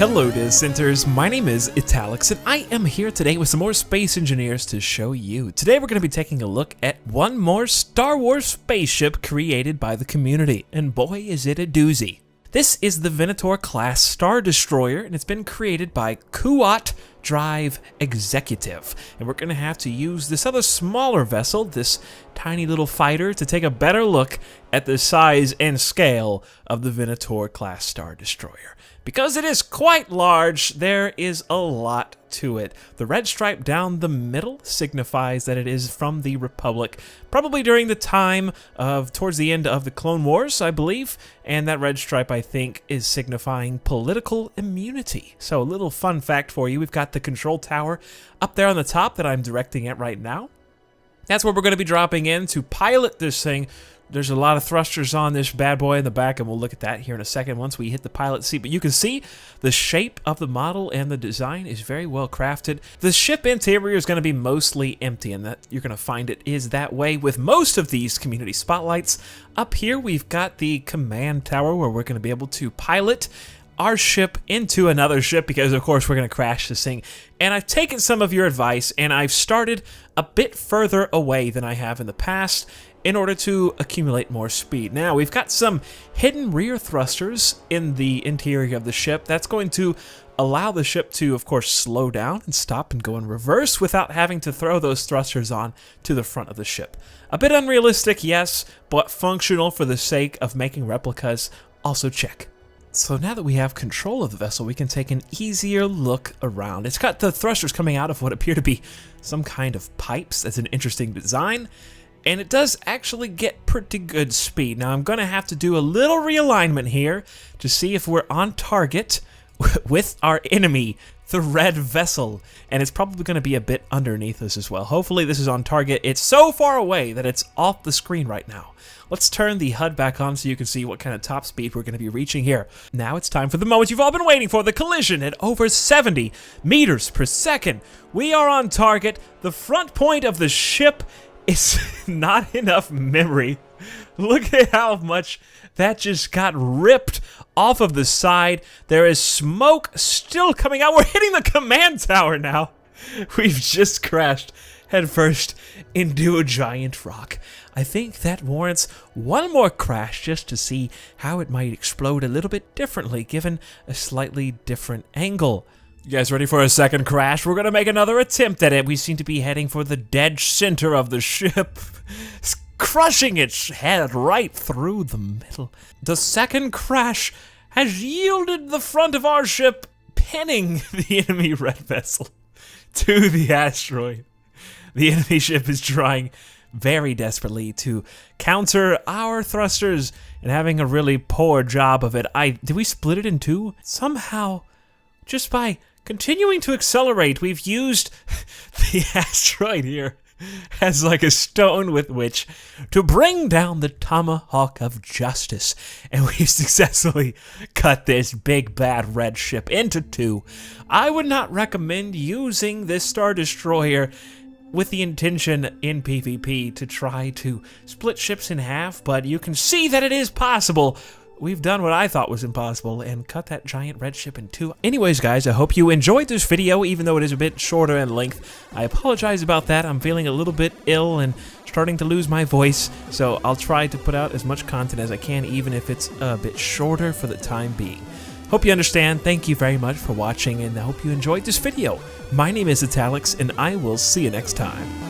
Hello dissenters, my name is Italics and I am here today with some more Space Engineers to show you. Today we're going to be taking a look at one more Star Wars spaceship created by the community, and boy is it a doozy. This is the Venator class Star Destroyer, and it's been created by Kuat Drive Executive. And we're going to have to use this other smaller vessel, this tiny little fighter, to take a better look at the size and scale of the Venator class Star Destroyer. Because it is quite large, there is a lot to it. The red stripe down the middle signifies that it is from the Republic, probably during the time of, towards the end of the Clone Wars, I believe, and that red stripe, I think, is signifying political immunity. So a little fun fact for you, we've got the control tower up there on the top that I'm directing at right now. That's where we're going to be dropping in to pilot this thing. There's a lot of thrusters on this bad boy in the back, and we'll look at that here in a second once we hit the pilot seat. But you can see the shape of the model and the design is very well crafted. The ship interior is going to be mostly empty, and that you're going to find it is that way with most of these community spotlights. Up here, we've got the command tower where we're going to be able to pilot our ship into another ship because, of course, we're going to crash this thing. And I've taken some of your advice, and I've started a bit further away than I have in the past in order to accumulate more speed. Now, we've got some hidden rear thrusters in the interior of the ship. That's going to allow the ship to, of course, slow down and stop and go in reverse without having to throw those thrusters on to the front of the ship. A bit unrealistic, yes, but functional for the sake of making replicas, also check. So now that we have control of the vessel, we can take an easier look around. It's got the thrusters coming out of what appear to be some kind of pipes. That's an interesting design. And it does actually get pretty good speed. Now I'm going to have to do a little realignment here to see if we're on target with our enemy, the red vessel. And it's probably going to be a bit underneath us as well. Hopefully this is on target. It's so far away that it's off the screen right now. Let's turn the HUD back on so you can see what kind of top speed we're going to be reaching here. Now it's time for the moment you've all been waiting for, the collision at over 70 meters per second. We are on target. The front point of the ship is not enough memory. Look at how much that just got ripped off of the side. There is smoke still coming out. We're hitting the command tower now. We've just crashed headfirst into a giant rock. I think that warrants one more crash just to see how it might explode a little bit differently given a slightly different angle. You guys ready for a second crash? We're going to make another attempt at it. We seem to be heading for the dead center of the ship, crushing its head right through the middle. The second crash has yielded the front of our ship, pinning the enemy red vessel to the asteroid. The enemy ship is trying very desperately to counter our thrusters and having a really poor job of it. Did we split it in two? Somehow, just by continuing to accelerate, we've used the asteroid here as like a stone with which to bring down the tomahawk of justice. And we've successfully cut this big bad red ship into two. I would not recommend using this Star Destroyer with the intention in PvP to try to split ships in half, but you can see that it is possible. We've done what I thought was impossible and cut that giant red ship in two. Anyways, guys, I hope you enjoyed this video, even though it is a bit shorter in length. I apologize about that. I'm feeling a little bit ill and starting to lose my voice, so I'll try to put out as much content as I can, even if it's a bit shorter for the time being. Hope you understand. Thank you very much for watching, and I hope you enjoyed this video. My name is Italics, and I will see you next time.